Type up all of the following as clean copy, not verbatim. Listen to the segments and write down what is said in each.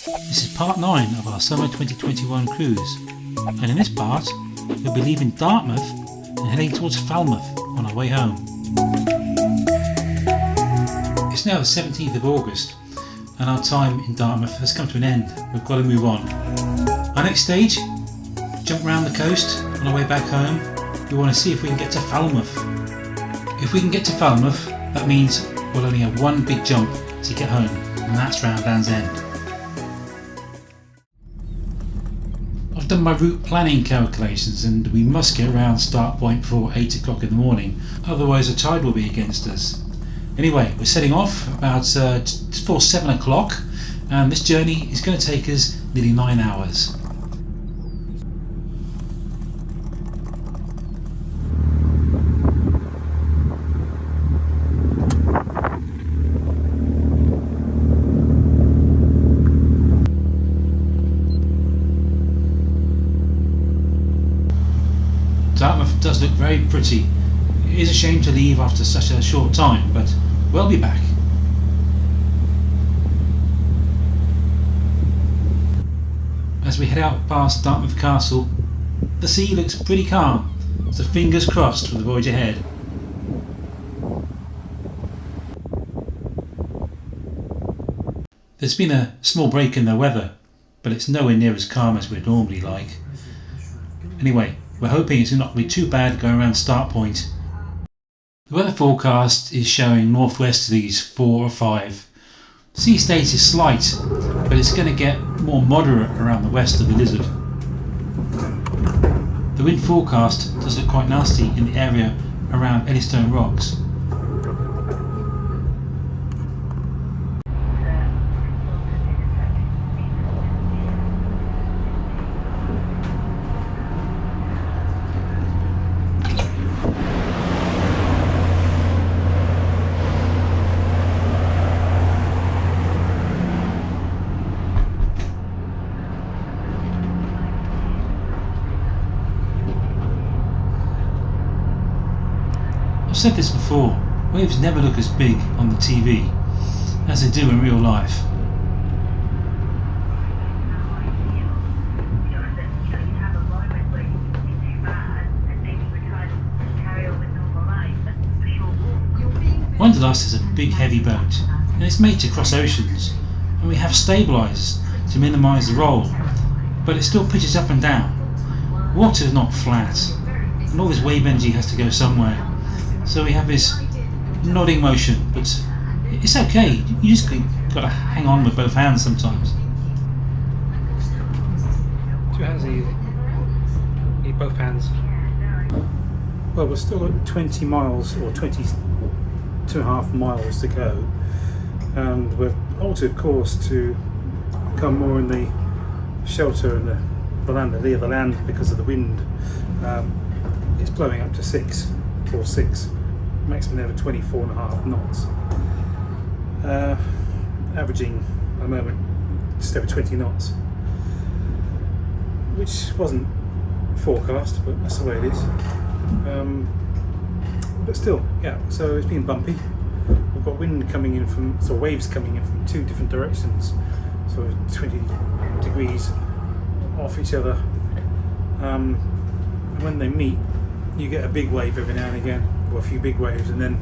This is part 9 of our summer 2021 cruise, and in this part we'll be leaving Dartmouth and heading towards Falmouth on our way home. It's now the 17th of August and our time in Dartmouth has come to an end. We've got to move on. Our next stage, jump round the coast on our way back home. We want to see if we can get to Falmouth. If we can get to Falmouth, that means we'll only have one big jump to get home, and that's round Land's End. I've done my route planning calculations and we must get around start point before 8 o'clock in the morning, otherwise the tide will be against us. Anyway, we're setting off about before 7 o'clock and this journey is going to take us nearly 9 hours. Dartmouth does look very pretty. It is a shame to leave after such a short time, but we'll be back. As we head out past Dartmouth Castle, the sea looks pretty calm, so fingers crossed for the voyage ahead. There's been a small break in the weather, but it's nowhere near as calm as we'd normally like. Anyway, we're hoping it's not going to be too bad going around start point. The weather forecast is showing northwesterlies 4 or 5. Sea state is slight, but it's going to get more moderate around the west of the Lizard. The wind forecast does look quite nasty in the area around Eddystone Rocks. I've said this before, waves never look as big on the TV as they do in real life. Wanderlust is a big heavy boat and it's made to cross oceans, and we have stabilisers to minimise the roll, but it still pitches up and down. Water is not flat and all this wave energy has to go somewhere. So we have this nodding motion, but it's okay. You just got to hang on with both hands sometimes. 2 hands are easy. Need both hands. Well, we're still at 20 miles or 22.5 miles to go, and we've altered course to come more in the shelter and the land, the lee of the land, because of the wind. It's blowing up to 6. Maximum there of 24.5 knots. Averaging at the moment just over 20 knots, which wasn't forecast, but that's the way it is. But still, yeah, so it's been bumpy. We've got wind coming in from, so waves coming in from 2 different directions, so 20 degrees off each other. When they meet, you get a big wave every now and again, or a few big waves, and then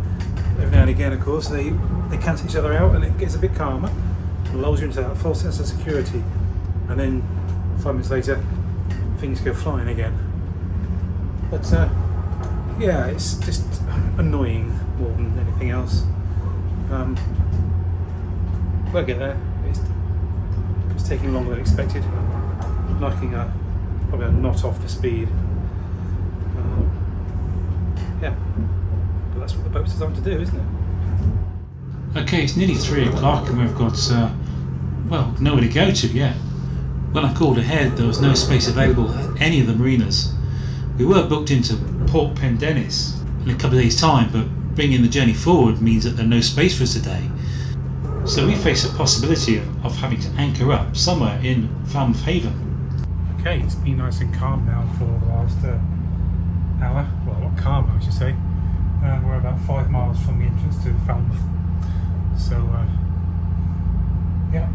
every now and again, of course, they cancel each other out and it gets a bit calmer, and lulls you into that false sense of security, and then 5 minutes later things go flying again. But yeah, it's just annoying more than anything else. We'll get there. It's taking longer than expected, knocking probably a knot off the speed. Yeah, but that's what the boat's designed to do, isn't it? Okay, it's nearly 3 o'clock and we've got, well, nowhere to go to yet. When I called ahead, there was no space available at any of the marinas. We were booked into Port Pendennis in a couple of days' time, but bringing the journey forward means that there's no space for us today. So we face a possibility of having to anchor up somewhere in Falmouth Haven. Okay, it's been nice and calm now for the last hour. Well, not calm, I should say. We're about 5 miles from the entrance to Falmouth. So, yeah.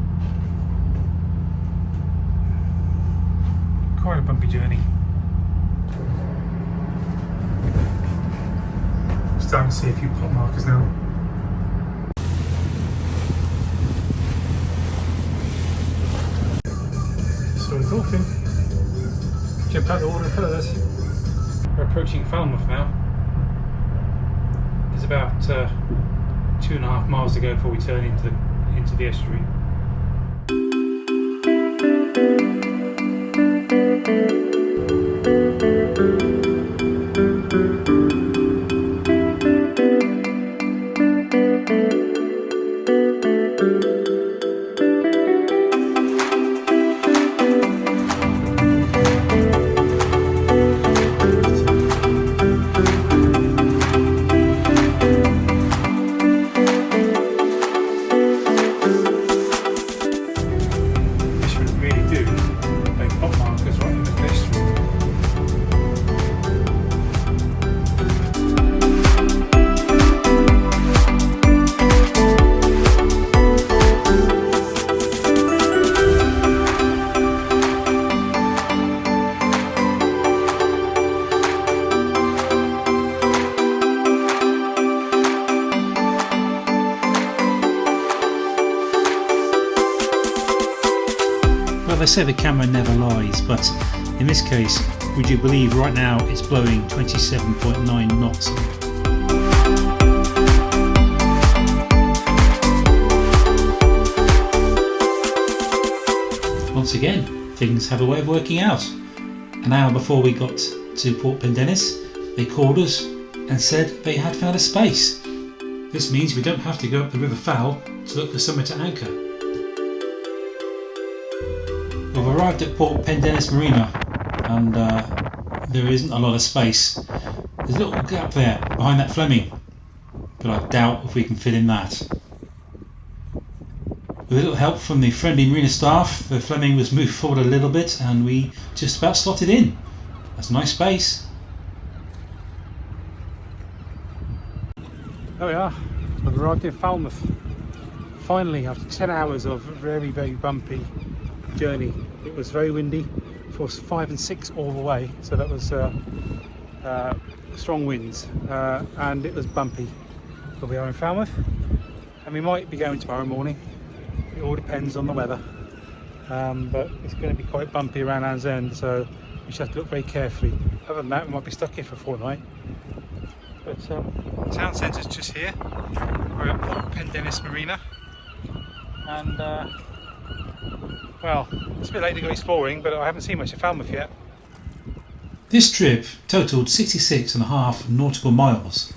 bumpy journey. Starting to see a few pot markers now. So a dolphin jumped out the water in front of us. We're approaching Falmouth now. There's about 2.5 miles to go before we turn into the estuary. Well, they say the camera never lies, but in this case, would you believe right now it's blowing 27.9 knots? Once again, things have a way of working out. An hour before we got to Port Pendennis, they called us and said they had found a space. This means we don't have to go up the River Fowl to look for somewhere to anchor. We've arrived at Port Pendennis Marina and there isn't a lot of space. There's a little gap there behind that Fleming, but I doubt if we can fit in that. With a little help from the friendly marina staff, the Fleming was moved forward a little bit and we just about slotted in. That's a nice space. There we are. We've arrived in Falmouth. Finally, after 10 hours of very, very bumpy journey. It was very windy, force 5 and 6 all the way, so that was strong winds, and it was bumpy. But we are in Falmouth and we might be going tomorrow morning. It all depends on the weather, but it's going to be quite bumpy around Land's End, so we should have to look very carefully. Other than that, we might be stuck here for a fortnight. But town centre's just here. We're at Port Pendennis Marina, and well, it's a bit late to go exploring, but I haven't seen much of Falmouth yet. This trip totalled 66.5 nautical miles,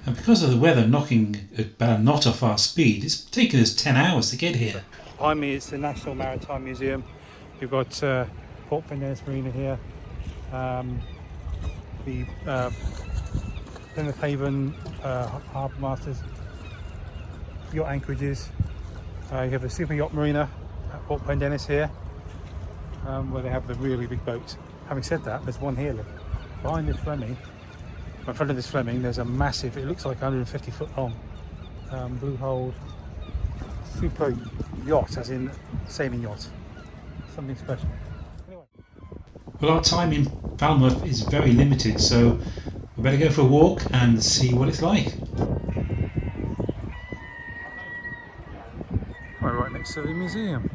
and because of the weather knocking about a knot off our speed, it's taken us 10 hours to get here. Behind me is the National Maritime Museum. We've got Port Pendennis Marina here, the Plymouth Haven Harbour Masters, yacht anchorages. You have the Super Yacht Marina at Port Pendennis here, where they have the really big boats. Having said that, there's one here, look. Behind this Fleming, in front of this Fleming, there's a massive, it looks like 150 foot long, blue-hulled super yacht, as in sailing yacht. Something special. Anyway. Well, our time in Falmouth is very limited, so we better go for a walk and see what it's like. We're right next to the museum.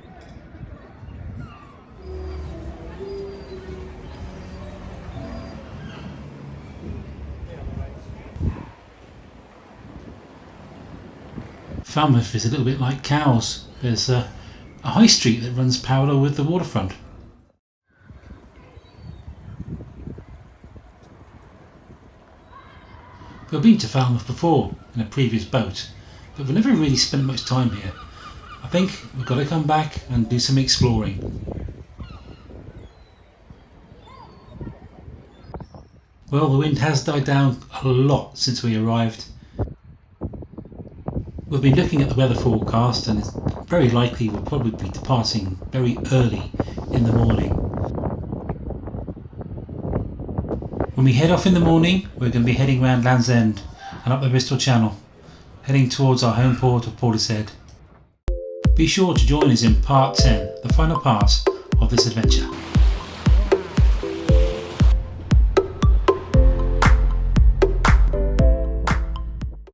Falmouth is a little bit like Cowes. There's a high street that runs parallel with the waterfront. We've been to Falmouth before in a previous boat, but we've never really spent much time here. I think we've got to come back and do some exploring. Well, the wind has died down a lot since we arrived. We've been looking at the weather forecast and it's very likely we'll probably be departing very early in the morning. When we head off in the morning, we're going to be heading round Land's End and up the Bristol Channel, heading towards our home port of Portishead. Be sure to join us in part 10, the final part of this adventure.